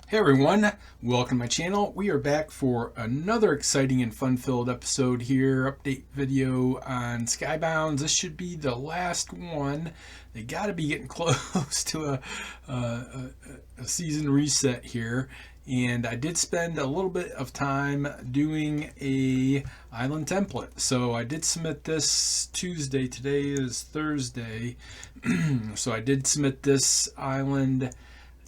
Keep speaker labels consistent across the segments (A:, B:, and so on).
A: Hey everyone, welcome to my channel. We are back for another exciting and fun-filled episode here, update video on Skybounds. This should be the last one. They got to be getting close to a season reset here. And I did spend a little bit of time doing a island template. So I did submit this Tuesday. Today is Thursday. So I did submit this island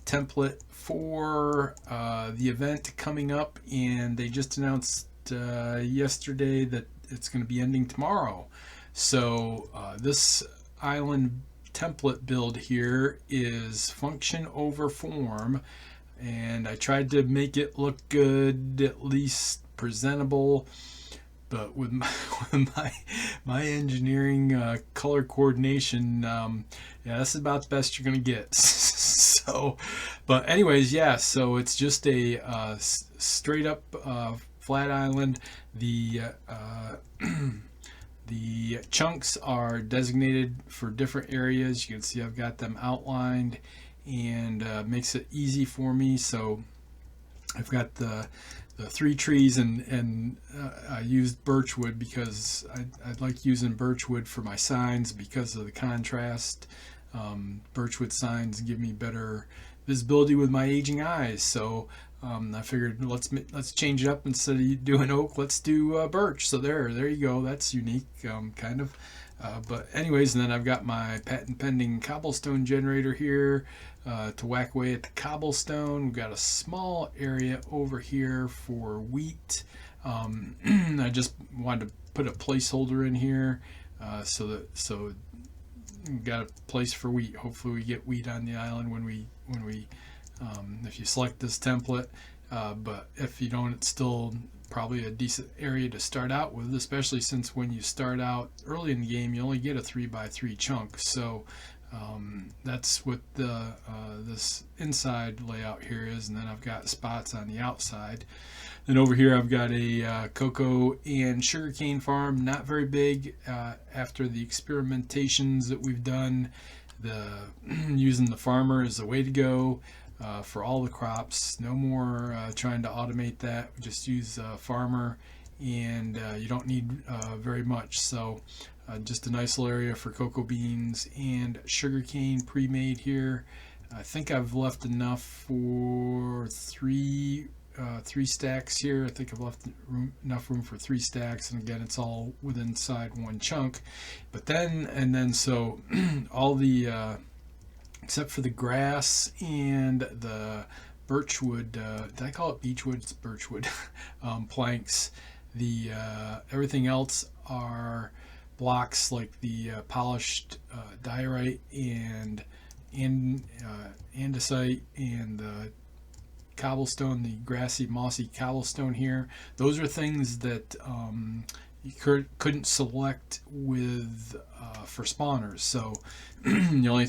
A: template for the event coming up, and they just announced yesterday that it's going to be ending tomorrow. So this island template build here is function over form, and I tried to make it look good, at least presentable. But with my engineering color coordination, yeah, this is about the best you're gonna get. So, but anyways, yeah. So it's just a straight up flat island. The the chunks are designated for different areas. You can see I've got them outlined, and makes it easy for me. So I've got the three trees, and I used birchwood because I like using birchwood for my signs because of the contrast. Birchwood signs give me better visibility with my aging eyes, so I figured let's change it up. Instead of doing oak, let's do birch. So there you go. That's unique, kind of. But anyways, and then I've got my patent pending cobblestone generator here to whack away at the cobblestone. We've got a small area over here for wheat. I just wanted to put a placeholder in here so we've got a place for wheat. Hopefully we get wheat on the island when we if you select this template. But if you don't, it's still probably a decent area to start out with, especially since when you start out early in the game, you only get a 3x3 chunk. So that's what this inside layout here is, and then I've got spots on the outside. Then over here I've got a cocoa and sugarcane farm, not very big. After the experimentations that we've done, using the farmer is the way to go. For all the crops. No more trying to automate that. We just use farmer, and you don't need very much. So just a nice little area for cocoa beans and sugarcane pre-made here. I think I've left enough for three stacks here. I think I've left enough room for 3 stacks, and again, it's all within inside one chunk. But then so all the except for the grass and the birchwood, did I call it beechwood? It's birchwood planks. The everything else are blocks like the polished diorite and andesite, and the cobblestone, the grassy mossy cobblestone here. Those are things that you couldn't select with for spawners. So the only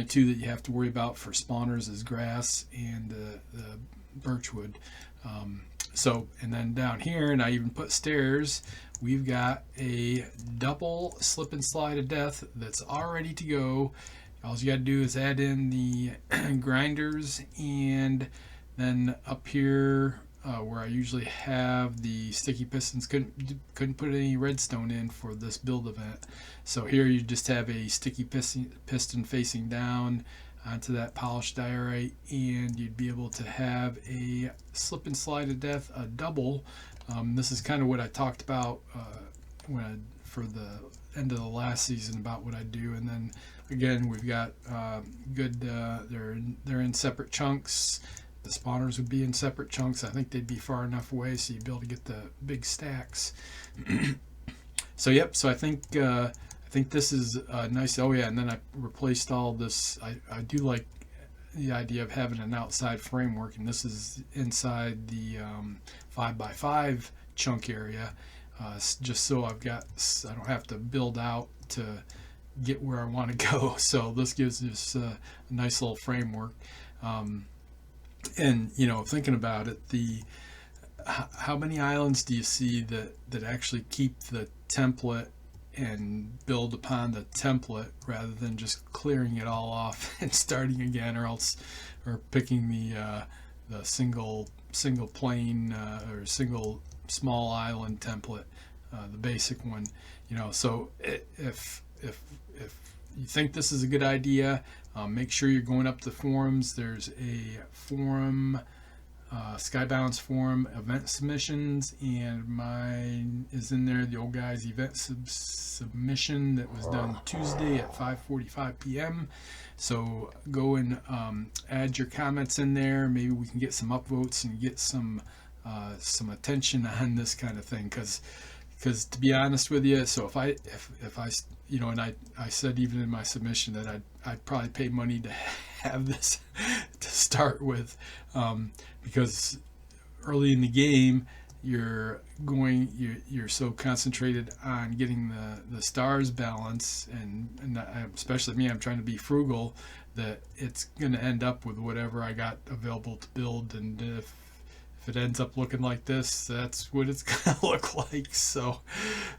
A: two that you have to worry about for spawners is grass and the birchwood. And then down here, and I even put stairs, we've got a double slip and slide of death that's all ready to go. All you got to do is add in the grinders, and then up here where I usually have the sticky pistons, couldn't put any redstone in for this build event. So here you just have a sticky piston facing down onto that polished diorite, and you'd be able to have a slip and slide of death, a double. This is kind of what I talked about for the end of the last season about what I do. And then again, we've got good. They're in separate chunks. The spawners would be in separate chunks. I think they'd be far enough away so you'd be able to get the big stacks. So yep. So I think this is nice. Oh yeah, and then I replaced all this. I do like the idea of having an outside framework, and this is inside the 5x5 chunk area, just so I don't have to build out to get where I want to go. So this gives us a nice little framework. And thinking about it, how many islands do you see that actually keep the template and build upon the template rather than just clearing it all off and starting again, or picking the single plane or single small island template, the basic one. So if you think this is a good idea, make sure you're going up the forums. There's a forum, Skybounds forum, event submissions, and mine is in there, the old guy's event submission that was done Tuesday at 5:45 p.m. So go and add your comments in there. Maybe we can get some upvotes and get some attention on this kind of thing, because to be honest with you, so if I and I said even in my submission that I'd probably pay money to have this to start with, because early in the game you're so concentrated on getting the stars balance, and especially me, I'm trying to be frugal, that it's going to end up with whatever I got available to build, and if it ends up looking like this, that's what it's going to look like. So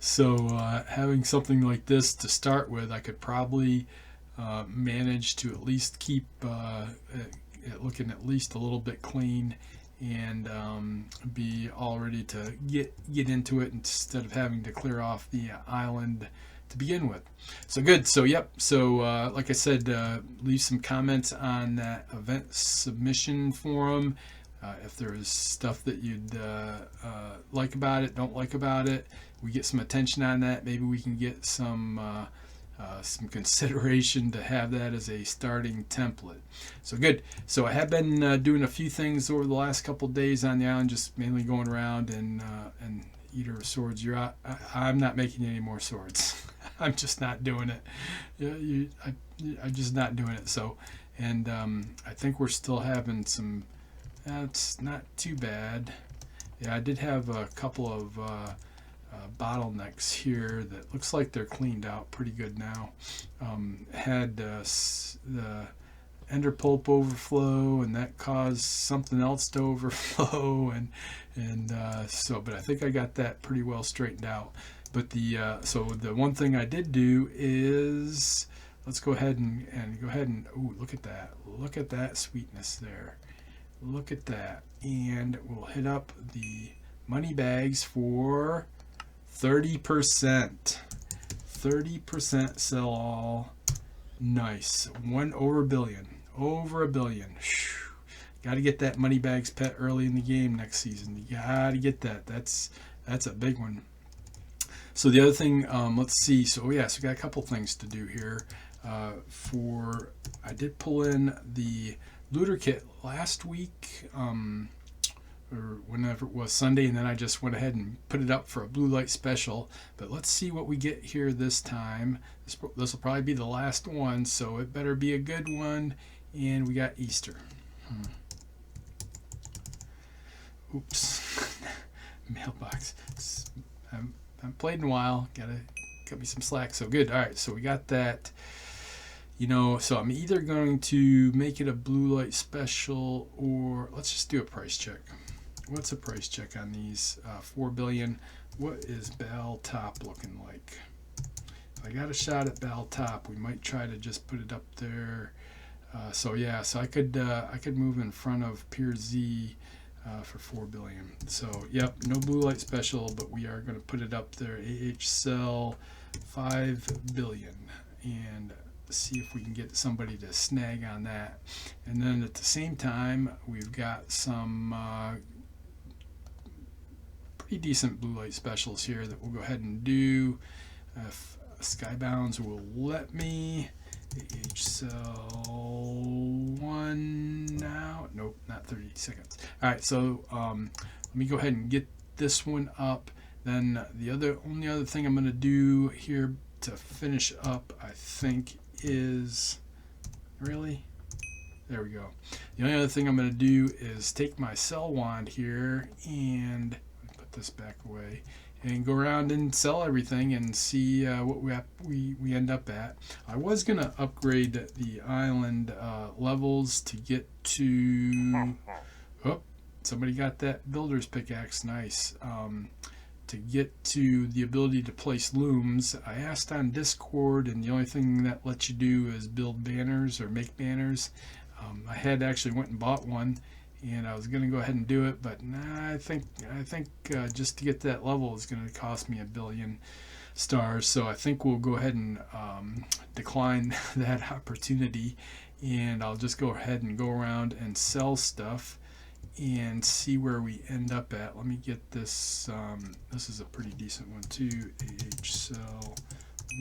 A: having something like this to start with, I could probably manage to at least keep looking at least a little bit clean, and be all ready to get into it instead of having to clear off the island to begin with. So good. So yep. So like I said, leave some comments on that event submission forum. If there is stuff that you'd like about it, don't like about it, we get some attention on that. Maybe we can get some consideration to have that as a starting template. So good. So I have been doing a few things over the last couple days on the island, just mainly going around and Eater of Swords, you're out. I'm not making any more swords. I'm just not doing it. I'm just not doing it. So, and I think we're still having some. It's not too bad. Yeah, I did have a couple of bottlenecks here that looks like they're cleaned out pretty good now. Had the ender pulp overflow, and that caused something else to overflow, and so, but I think I got that pretty well straightened out. But so the one thing I did do is, let's go ahead and ooh, look at that sweetness there. Look at that. And we'll hit up the money bags for 30%. 30% sell all. Nice. Over a billion. Got to get that money bags pet early in the game next season. You got to get that. That's a big one. So the other thing, let's see. So yeah, so we got a couple things to do here. I did pull in the looter kit last week, or whenever it was, Sunday, and then I just went ahead and put it up for a blue light special. But let's see what we get here this time. This will probably be the last one, so it better be a good one. And we got Easter. Oops. Mailbox. I haven't played in a while. Gotta cut me some slack. So good. All right, so we got that. So I'm either going to make it a blue light special, or let's just do a price check. What's a price check on these 4 billion? What is Baltop looking like? If I got a shot at Baltop, we might try to just put it up there. So yeah, so I could move in front of Pier Z for 4 billion. So yep, no blue light special, but we are going to put it up there. sell 5 billion, and see if we can get somebody to snag on that. And then at the same time, we've got some pretty decent blue light specials here that we'll go ahead and do if Skybounds will let me. sell 1 now. Nope, not 30 seconds. All right, so let me go ahead and get this one up. Then the only other thing I'm going to do here to finish up, I think, is really, there we go. The only other thing I'm going to do is take my sell wand here and put this back away and go around and sell everything and see what we end up at. I was going to upgrade the island levels to get to, oh, somebody got that builder's pickaxe, nice. to get to the ability to place looms, I asked on Discord, and the only thing that lets you do is build banners or make banners. I had actually went and bought one, and I was going to go ahead and do it, but nah, I think just to get to that level is going to cost me 1 billion stars. So I think we'll go ahead and decline that opportunity, and I'll just go ahead and go around and sell stuff and see where we end up at. Let me get this. This is a pretty decent one too. sell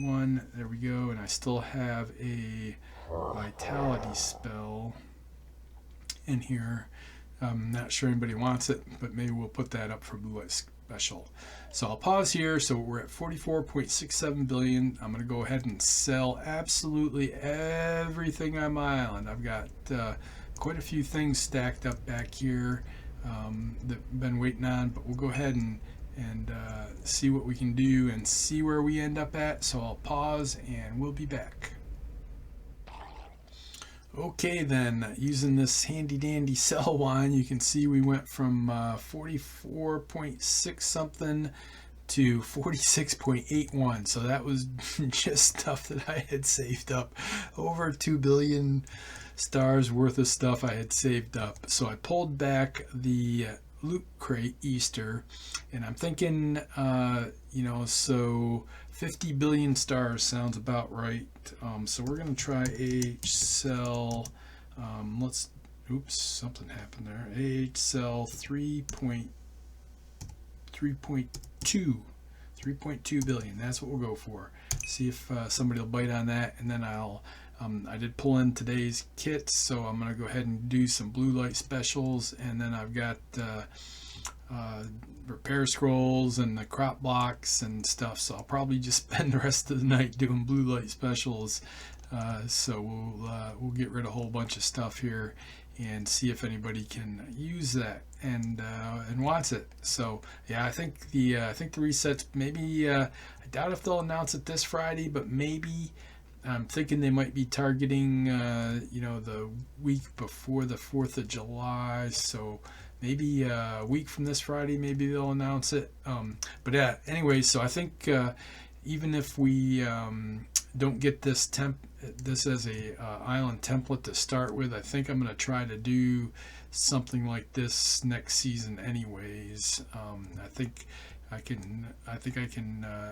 A: 1. There we go. And I still have a vitality spell in here. I'm not sure anybody wants it, but maybe we'll put that up for Blue Light Special. So I'll pause here. So we're at 44.67 billion. I'm going to go ahead and sell absolutely everything on my island. I've got quite a few things stacked up back here that I've been waiting on, but we'll go ahead and see what we can do and see where we end up at. So I'll pause and we'll be back. Okay, then, using this handy dandy sell wine, you can see we went from 44.6 something to 46.81. So that was just stuff that I had saved up. Over 2 billion stars worth of stuff I had saved up. So I pulled back the loot crate Easter, and I'm thinking, so 50 billion stars sounds about right. So we're going to try sell. Something happened there. sell 3.2 billion. That's what we'll go for. See if somebody will bite on that, and then I did pull in today's kits, so I'm going to go ahead and do some blue light specials, and then I've got repair scrolls and the crop blocks and stuff, so I'll probably just spend the rest of the night doing blue light specials. So we'll get rid of a whole bunch of stuff here and see if anybody can use that and wants it. So yeah, I think the resets, maybe I doubt if they'll announce it this Friday, but maybe I'm thinking they might be targeting the week before the 4th of July. So maybe a week from this Friday, maybe they'll announce it. But yeah, anyway, so I think even if we don't get this as a island template to start with, I think I'm going to try to do something like this next season anyways. I think I can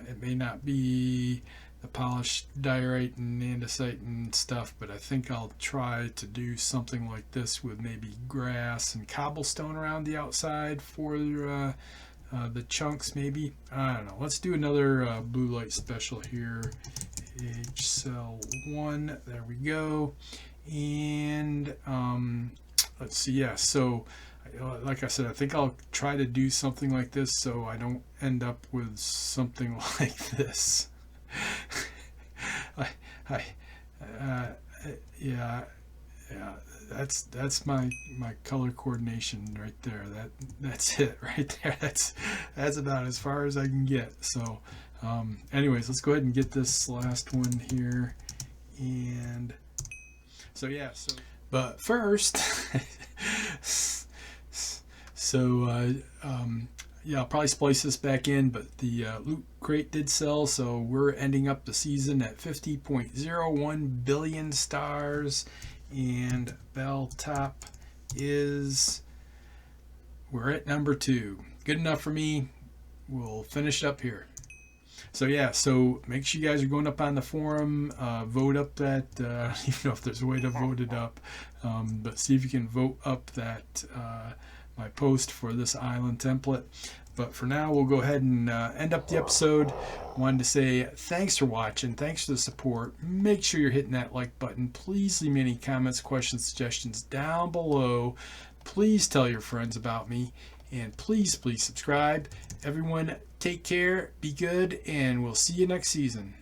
A: it may not be the polished diorite and andesite and stuff, but I think I'll try to do something like this with maybe grass and cobblestone around the outside for the chunks maybe. I don't know. Let's do another blue light special here. sell 1. There we go. And let's see. Yeah, so like I said, I think I'll try to do something like this so I don't end up with something like this. Yeah, that's my color coordination right there. That's it right there. That's about as far as I can get. So anyways, let's go ahead and get this last one here. And so yeah, but first yeah, I'll probably splice this back in, but the loot crate did sell, so we're ending up the season at 50.01 billion stars, and Baltop we're at number 2. Good enough for me. We'll finish up here. So yeah, so make sure you guys are going up on the forum, vote up that, I don't even know if there's a way to vote it up, but see if you can vote up that my post for this island template. But for now, we'll go ahead and end up the episode. Wanted to say thanks for watching, thanks for the support. Make sure you're hitting that like button. Please leave me any comments, questions, suggestions down below. Please tell your friends about me, and please subscribe. Everyone, take care, be good, and we'll see you next season.